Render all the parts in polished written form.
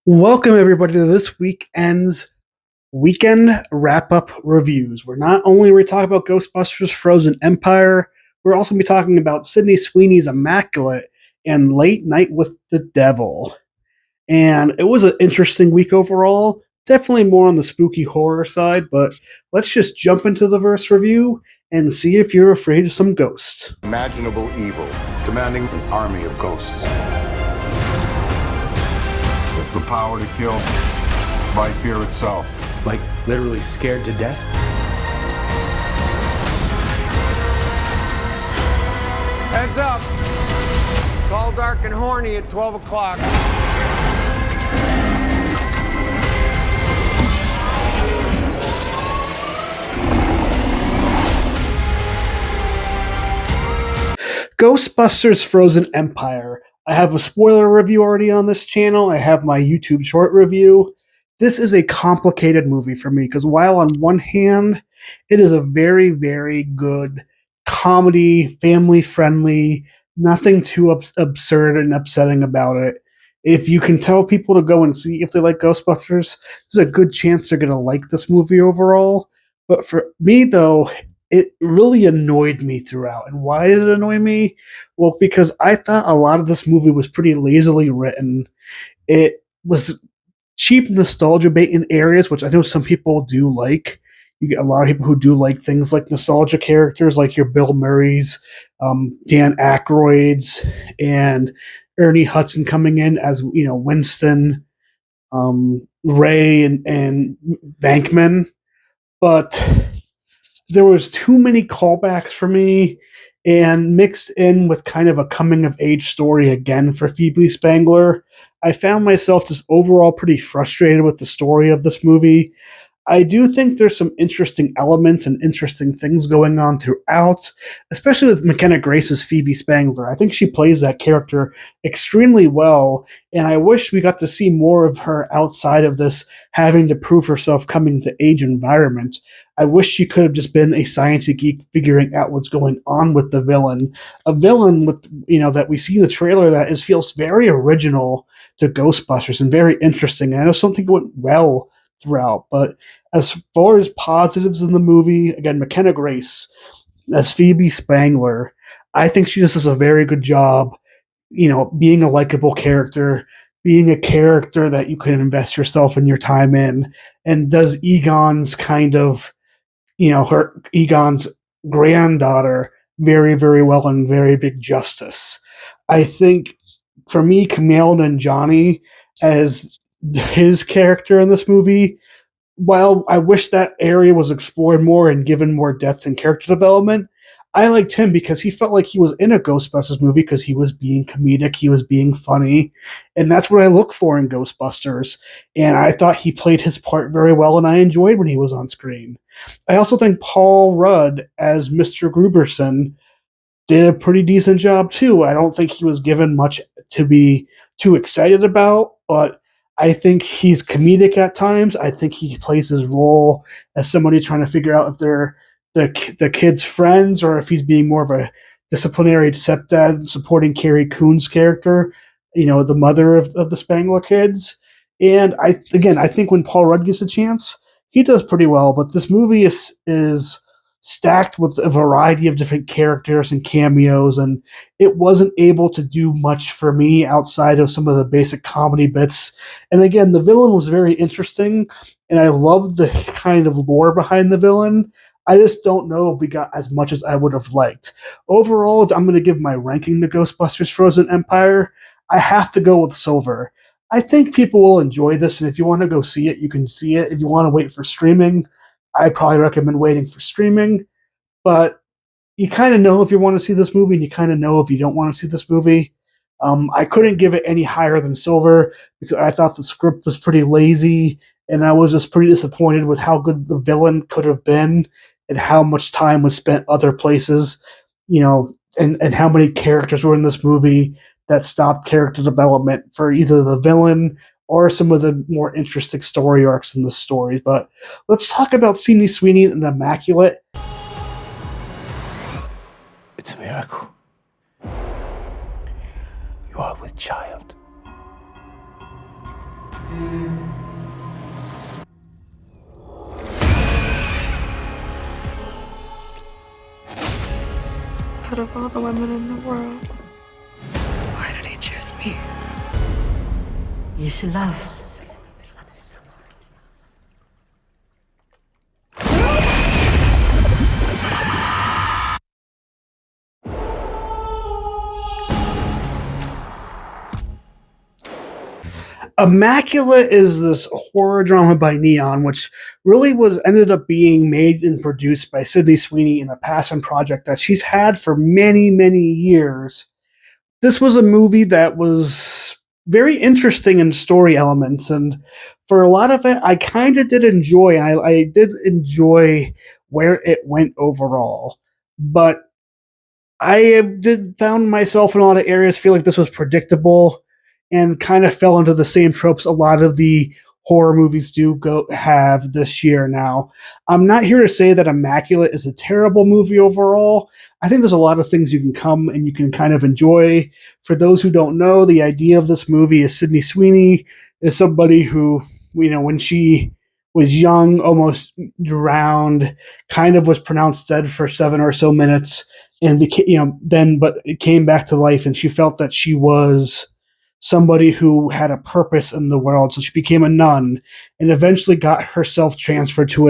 Welcome, everybody, to this weekend's weekend wrap-up reviews. Not only are we talking about Ghostbusters Frozen Empire, we're also going to be talking about Sydney Sweeney's Immaculate and Late Night with the Devil. And it was an interesting week overall. Definitely more on the spooky horror side, but let's just jump into the verse review and see if you're afraid of some ghosts. Imaginable evil, commanding an army of ghosts. With the power to kill by fear itself. Like literally scared to death? Heads up. It's all dark and horny at 12 o'clock. Ghostbusters Frozen Empire. I have a spoiler review already on this channel. I have my YouTube short review. This is a complicated movie for me because while on one hand, it is a very, very good comedy, family-friendly, nothing too absurd and upsetting about it. If you can tell people to go and see if they like Ghostbusters, there's a good chance they're going to like this movie overall. But for me, though, it really annoyed me throughout. And why did it annoy me? Well, because I thought a lot of this movie was pretty lazily written. It was cheap nostalgia bait in areas, which I know some people do like. You get a lot of people who do like things like nostalgia characters, like your Bill Murrays, Dan Aykroyd's, and Ernie Hudson coming in as Winston, Ray, and Bankman. But there was too many callbacks for me, and mixed in with kind of a coming of age story again for Phoebe Spangler, I found myself just overall pretty frustrated with the story of this movie. I do think there's some interesting elements and interesting things going on throughout, especially with McKenna Grace's Phoebe Spangler. I think she plays that character extremely well, and I wish we got to see more of her outside of this having to prove herself coming to age environment. I wish she could have just been a sciencey geek figuring out what's going on with the villain. A villain with that we see in the trailer that feels very original to Ghostbusters and very interesting. And I just don't think it went well throughout. But as far as positives in the movie, again, McKenna Grace as Phoebe Spangler, I think she just does a very good job, being a likable character, being a character that you can invest yourself and your time in, and does Egon's Egon's granddaughter very, very well and very big justice. I think for me, Camille and Johnny as his character in this movie, while I wish that area was explored more and given more depth and character development, I liked him because he felt like he was in a Ghostbusters movie because he was being comedic, he was being funny, and that's what I look for in Ghostbusters. And I thought he played his part very well, and I enjoyed when he was on screen. I also think Paul Rudd as Mr. Gruberson did a pretty decent job too. I don't think he was given much to be too excited about, but I think he's comedic at times. I think he plays his role as somebody trying to figure out if they're the kid's friends or if he's being more of a disciplinary stepdad supporting Carrie Coon's character, the mother of the Spangler kids. And I think when Paul Rudd gets a chance, he does pretty well. But this movie is stacked with a variety of different characters and cameos, and it wasn't able to do much for me outside of some of the basic comedy bits. And again, the villain was very interesting, and I love the kind of lore behind the villain. I just don't know if we got as much as I would have liked. Overall, if I'm going to give my ranking to Ghostbusters Frozen Empire, I have to go with Silver. I think people will enjoy this, and if you want to go see it, you can see it. If you want to wait for streaming, I probably recommend waiting for streaming, but you kind of know if you want to see this movie, and you kind of know if you don't want to see this movie. I couldn't give it any higher than Silver because I thought the script was pretty lazy, and I was just pretty disappointed with how good the villain could have been and how much time was spent other places, and how many characters were in this movie that stopped character development for either the villain or some of the more interesting story arcs in the stories. But let's talk about Sydney Sweeney and Immaculate. It's a miracle. You are with child. Out of all the women in the world, why did he choose me? You should love. Immaculate is this horror drama by Neon, which really was ended up being made and produced by Sydney Sweeney in a passion project that she's had for many, many years. This was a movie that was very interesting in story elements, and for a lot of it, I kind of did enjoy. I did enjoy where it went overall, but I did found myself in a lot of areas feel like this was predictable and kind of fell into the same tropes a lot of the horror movies do go have this year now. I'm not here to say that Immaculate is a terrible movie overall. I think there's a lot of things you can come and you can kind of enjoy. For those who don't know, the idea of this movie is Sydney Sweeney is somebody who, when she was young, almost drowned, kind of was pronounced dead for 7 or so minutes, and became, but it came back to life, and she felt that she was somebody who had a purpose in the world. So she became a nun and eventually got herself transferred to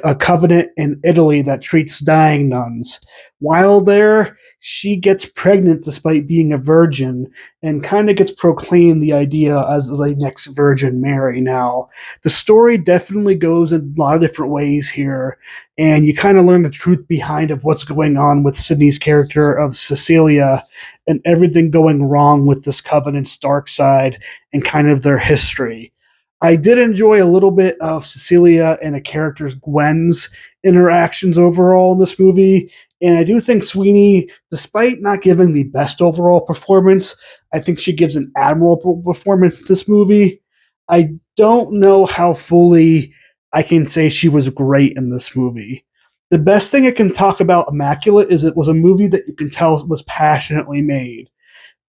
a covenant in Italy that treats dying nuns. While there, she gets pregnant despite being a virgin and kind of gets proclaimed the idea as the next Virgin Mary now. The story definitely goes in a lot of different ways here, and you kind of learn the truth behind of what's going on with Sydney's character of Cecilia and everything going wrong with this covenant's dark side and kind of their history. I did enjoy a little bit of Cecilia and a character's Gwen's interactions overall in this movie. And I do think Sweeney, despite not giving the best overall performance, I think she gives an admirable performance in this movie. I don't know how fully I can say she was great in this movie. The best thing I can talk about Immaculate is it was a movie that you can tell was passionately made.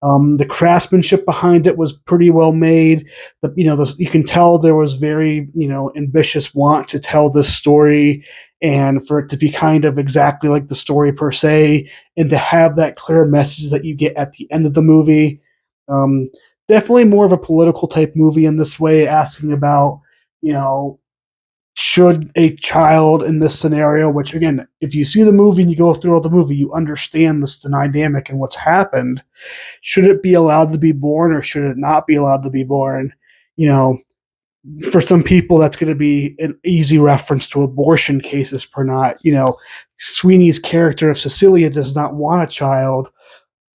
The craftsmanship behind it was pretty well made. You can tell there was very, ambitious want to tell this story and for it to be kind of exactly like the story per se, and to have that clear message that you get at the end of the movie. Definitely more of a political type movie in this way, asking about, should a child in this scenario, which again, if you see the movie and you go through all the movie, you understand this dynamic and what's happened. Should it be allowed to be born or should it not be allowed to be born? For some people, that's going to be an easy reference to abortion cases per not. Sweeney's character of Cecilia does not want a child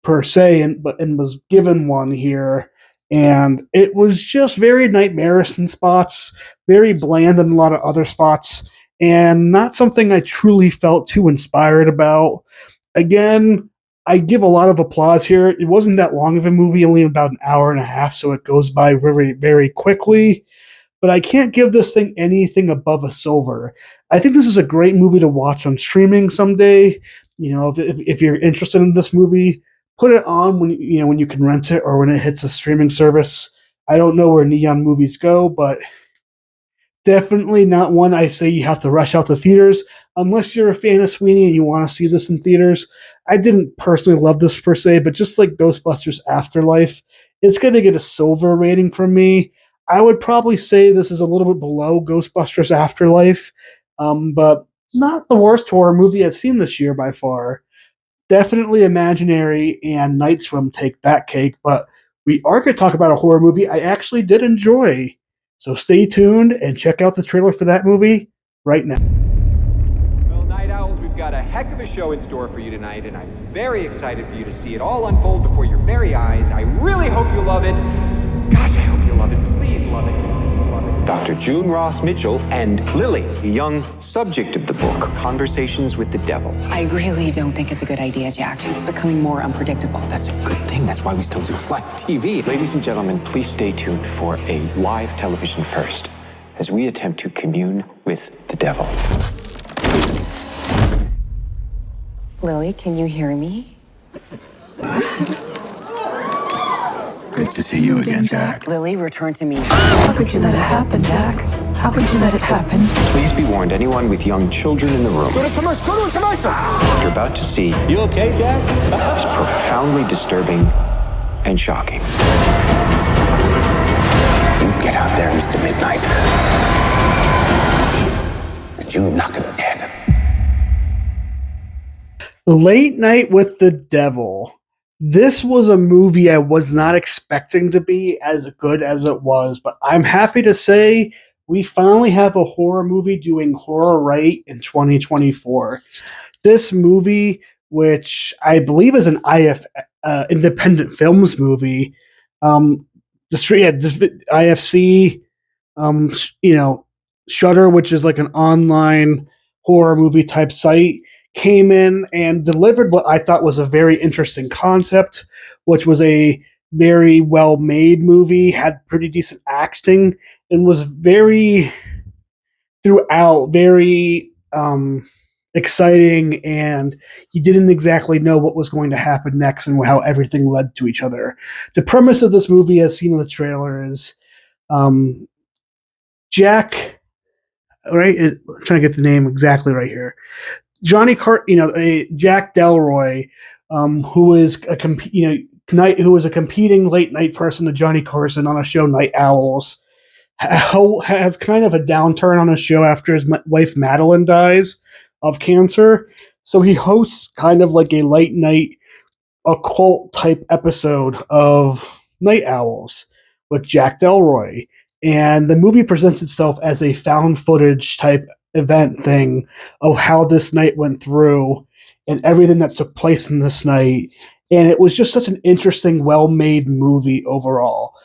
per se, and was given one here. And it was just very nightmarish in spots, very bland in a lot of other spots, and not something I truly felt too inspired about. Again, I give a lot of applause here. It wasn't that long of a movie, only about an hour and a half, so it goes by very, very quickly. But I can't give this thing anything above a silver. I think this is a great movie to watch on streaming someday. If you're interested in this movie, put it on when you can rent it or when it hits a streaming service. I don't know where Neon movies go, but definitely not one I say you have to rush out to theaters unless you're a fan of Sweeney and you want to see this in theaters. I didn't personally love this per se, but just like Ghostbusters Afterlife, it's going to get a silver rating from me. I would probably say this is a little bit below Ghostbusters Afterlife, but not the worst horror movie I've seen this year by far. Definitely Imaginary and Night Swim take that cake, but we are going to talk about a horror movie I actually did enjoy. So stay tuned and check out the trailer for that movie right now. Well, Night Owls, we've got a heck of a show in store for you tonight, and I'm very excited for you to see it all unfold before your very eyes. I really hope you love it. Gosh, I hope you love it. Please love it. Dr. June Ross Mitchell and Lily, the young subject of the book, Conversations with the Devil. I really don't think it's a good idea, Jack. She's becoming more unpredictable. That's a good thing. That's why we still do live TV. Ladies and gentlemen, please stay tuned for a live television first as we attempt to commune with the devil. Lily, can you hear me? Good to see you again, Jack. Lily, return to me. How could you let it happen, Jack? How could you let it happen? Please be warned, anyone with young children in the room. Go to commercial! Go to commercial! What you're about to see You okay, Jack? is profoundly disturbing and shocking. You get out there, Mr. Midnight. And you knock him dead. Late Night with the Devil. This was a movie I was not expecting to be as good as it was, but I'm happy to say we finally have a horror movie doing horror right in 2024. This movie, which I believe is an independent films movie, IFC, Shudder, which is like an online horror movie type site, came in and delivered what I thought was a very interesting concept, which was a very well made movie, had pretty decent acting, and was very exciting, and you didn't exactly know what was going to happen next and how everything led to each other. The premise of this movie, as seen in the trailer, is Jack, right? I'm trying to get the name exactly right here. Jack Delroy, who was a competing late night person to Johnny Carson on a show Night Owls, has kind of a downturn on his show after his wife Madeline dies of cancer. So he hosts kind of like a late night occult type episode of Night Owls with Jack Delroy. And the movie presents itself as a found footage type event thing of how this night went through and everything that took place in this night. And it was just such an interesting, well-made movie overall.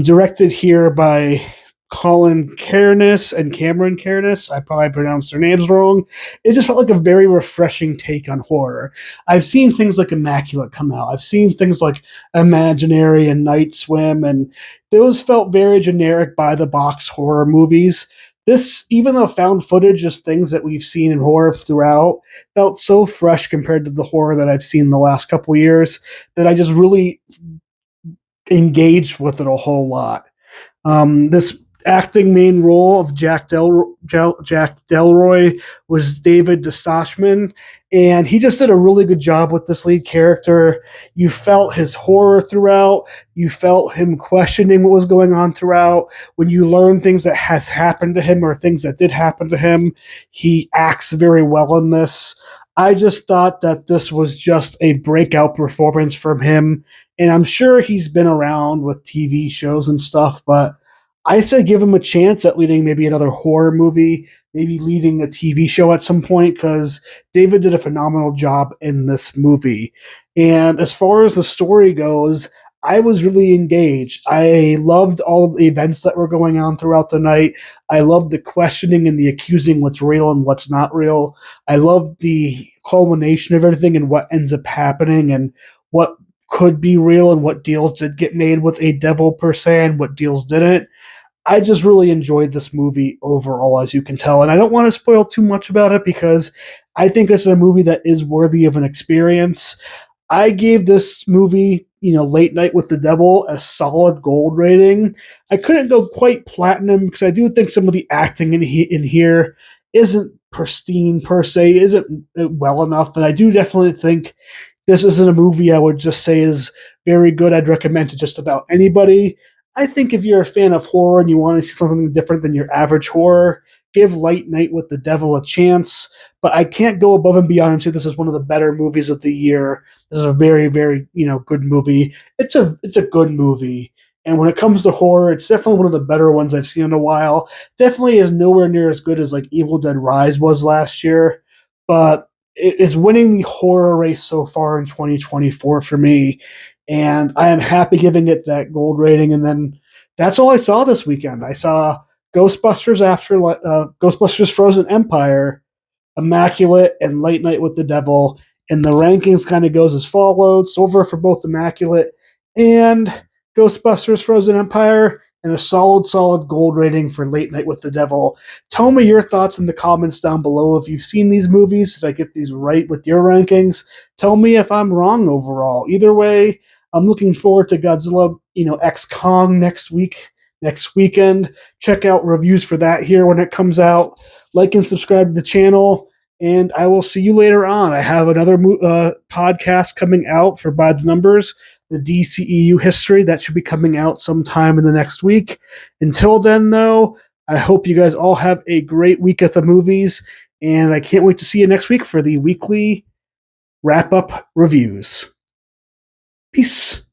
Directed here by Colin Cairns and Cameron Cairns. I probably pronounced their names wrong. It just felt like a very refreshing take on horror. I've seen things like Immaculate come out. I've seen things like Imaginary and Night Swim, and those felt very generic by the box horror movies. This, even though found footage is things that we've seen in horror throughout, felt so fresh compared to the horror that I've seen the last couple years that I just really engaged with it a whole lot. This acting main role of Jack Delroy was David Dastmalchian, and he just did a really good job with this lead character. You felt his horror throughout. You felt him questioning what was going on throughout. When you learn things that has happened to him or things that did happen to him, he acts very well in this. I just thought that this was just a breakout performance from him, and I'm sure he's been around with TV shows and stuff, but I say give him a chance at leading maybe another horror movie, maybe leading a TV show at some point, because David did a phenomenal job in this movie. And as far as the story goes, I was really engaged. I loved all of the events that were going on throughout the night. I loved the questioning and the accusing what's real and what's not real. I loved the culmination of everything and what ends up happening and what could be real and what deals did get made with a devil per se and what deals didn't. I just really enjoyed this movie overall, as you can tell. And I don't want to spoil too much about it because I think it's a movie that is worthy of an experience. I gave this movie, Late Night with the Devil, a solid gold rating. I couldn't go quite platinum because I do think some of the acting in here isn't pristine per se, isn't well enough. And I do definitely think this isn't a movie I would just say is very good. I'd recommend to just about anybody. I think if you're a fan of horror and you want to see something different than your average horror, give Late Night with the Devil a chance. But I can't go above and beyond and say this is one of the better movies of the year. This is a very, very, good movie. It's a good movie. And when it comes to horror, it's definitely one of the better ones I've seen in a while. Definitely is nowhere near as good as like Evil Dead Rise was last year, but it is winning the horror race so far in 2024 for me. And I am happy giving it that gold rating. And then that's all I saw this weekend. I saw Ghostbusters Ghostbusters Frozen Empire, Immaculate, and Late Night with the Devil. And the rankings kind of goes as follows: silver for both Immaculate and Ghostbusters Frozen Empire, and a solid gold rating for Late Night with the Devil. Tell me your thoughts in the comments down below. If you've seen these movies, did I get these right with your rankings? Tell me if I'm wrong overall. Either way, I'm looking forward to Godzilla, X Kong next weekend. Check out reviews for that here when it comes out. Like and subscribe to the channel, and I will see you later on. I have another podcast coming out for By the Numbers, the DCEU history. That should be coming out sometime in the next week. Until then, though, I hope you guys all have a great week at the movies, and I can't wait to see you next week for the weekly wrap-up reviews. Peace.